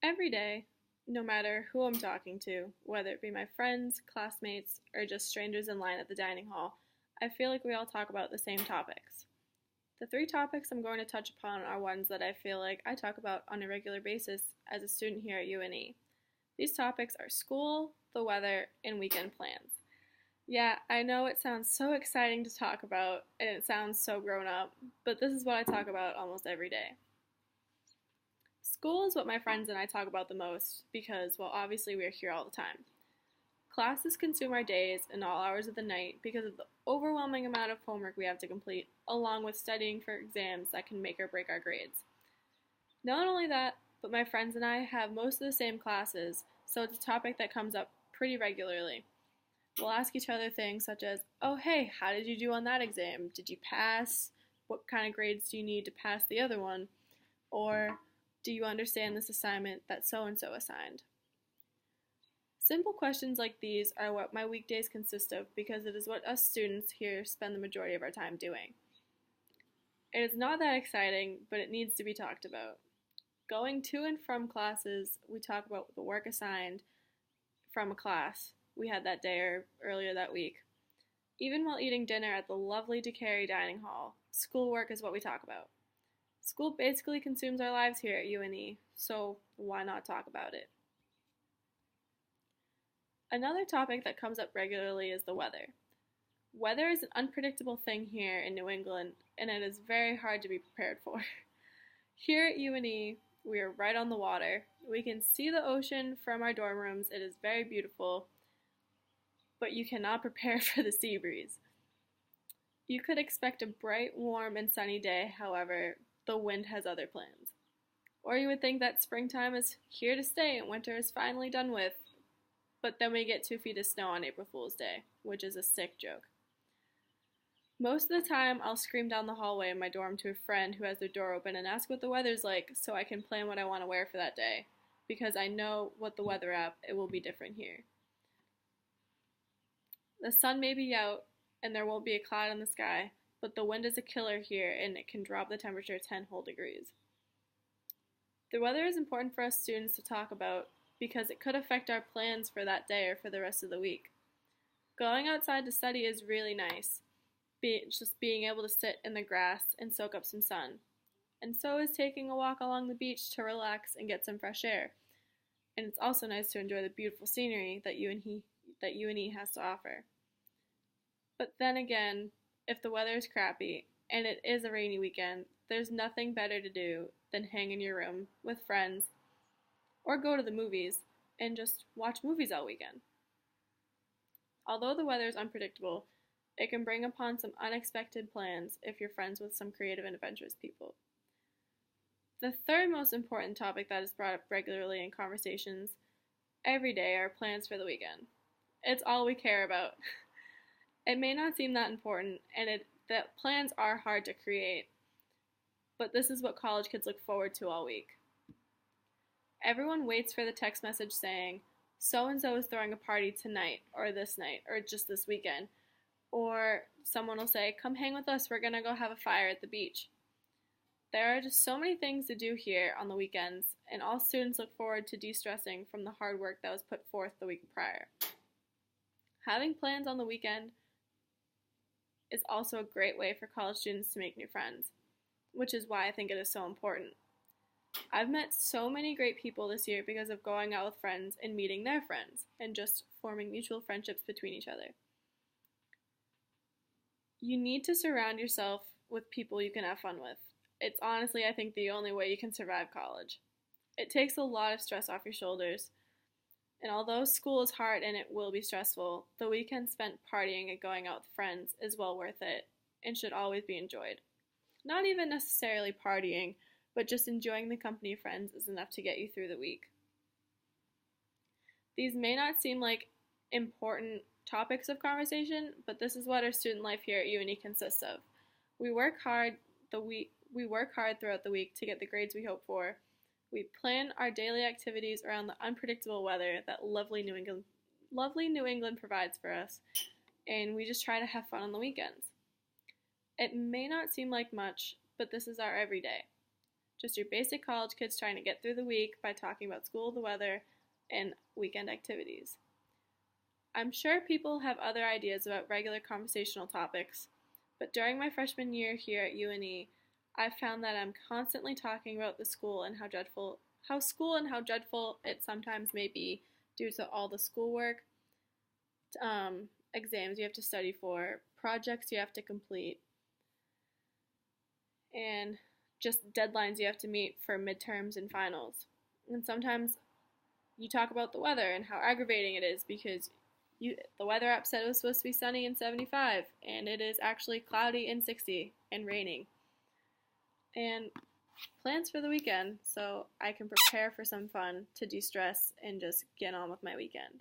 Every day, no matter who I'm talking to, whether it be my friends, classmates, or just strangers in line at the dining hall, I feel like we all talk about the same topics. The three topics I'm going to touch upon are ones that I feel like I talk about on a regular basis as a student here at UNE. These topics are school, the weather, and weekend plans. Yeah, I know it sounds so exciting to talk about, and it sounds so grown up, but this is what I talk about almost every day. School is what my friends and I talk about the most because, well, obviously we are here all the time. Classes consume our days and all hours of the night because of the overwhelming amount of homework we have to complete, along with studying for exams that can make or break our grades. Not only that, but my friends and I have most of the same classes, so it's a topic that comes up pretty regularly. We'll ask each other things such as, oh hey, how did you do on that exam? Did you pass? What kind of grades do you need to pass the other one? Or, do you understand this assignment that so-and-so assigned? Simple questions like these are what my weekdays consist of because it is what us students here spend the majority of our time doing. It is not that exciting, but it needs to be talked about. Going to and from classes, we talk about the work assigned from a class we had that day or earlier that week. Even while eating dinner at the lovely DeCary dining hall, schoolwork is what we talk about. School basically consumes our lives here at UNE, so why not talk about it? Another topic that comes up regularly is the weather. Weather is an unpredictable thing here in New England, and it is very hard to be prepared for. Here at UNE, we are right on the water. We can see the ocean from our dorm rooms. It is very beautiful, but you cannot prepare for the sea breeze. You could expect a bright, warm, and sunny day, however, the wind has other plans. Or you would think that springtime is here to stay and winter is finally done with, but then we get 2 feet of snow on April Fool's Day, which is a sick joke. Most of the time, I'll scream down the hallway in my dorm to a friend who has their door open and ask what the weather's like so I can plan what I want to wear for that day, because I know what the weather app, it will be different here. The sun may be out, and there won't be a cloud in the sky, but the wind is a killer here and it can drop the temperature 10 whole degrees. The weather is important for us students to talk about because it could affect our plans for that day or for the rest of the week. Going outside to study is really nice, just being able to sit in the grass and soak up some sun. And so is taking a walk along the beach to relax and get some fresh air. And it's also nice to enjoy the beautiful scenery that UNE has to offer. But then again, if the weather is crappy, and it is a rainy weekend, there's nothing better to do than hang in your room with friends, or go to the movies, and just watch movies all weekend. Although the weather is unpredictable, it can bring upon some unexpected plans if you're friends with some creative and adventurous people. The third most important topic that is brought up regularly in conversations every day are plans for the weekend. It's all we care about. It may not seem that important, and that plans are hard to create, but this is what college kids look forward to all week. Everyone waits for the text message saying, so-and-so is throwing a party tonight, or this night, or just this weekend. Or someone will say, come hang with us, we're gonna go have a fire at the beach. There are just so many things to do here on the weekends, and all students look forward to de-stressing from the hard work that was put forth the week prior. Having plans on the weekend is also a great way for college students to make new friends, which is why I think it is so important. I've met so many great people this year because of going out with friends and meeting their friends, and just forming mutual friendships between each other. You need to surround yourself with people you can have fun with. It's honestly, I think, the only way you can survive college. It takes a lot of stress off your shoulders, and although school is hard and it will be stressful, the weekend spent partying and going out with friends is well worth it and should always be enjoyed. Not even necessarily partying, but just enjoying the company of friends is enough to get you through the week. These may not seem like important topics of conversation, but this is what our student life here at UNE consists of. We work hard throughout the week to get the grades we hope for. We plan our daily activities around the unpredictable weather that lovely New England provides for us, and we just try to have fun on the weekends. It may not seem like much, but this is our everyday. Just your basic college kids trying to get through the week by talking about school, the weather, and weekend activities. I'm sure people have other ideas about regular conversational topics, but during my freshman year here at UNE, I've found that I'm constantly talking about the school and how dreadful it sometimes may be due to all the schoolwork, exams you have to study for, projects you have to complete, and just deadlines you have to meet for midterms and finals. And sometimes you talk about the weather and how aggravating it is because the weather app said it was supposed to be sunny and 75, and it is actually cloudy and 60 and raining. And plans for the weekend so I can prepare for some fun to de-stress and just get on with my weekend.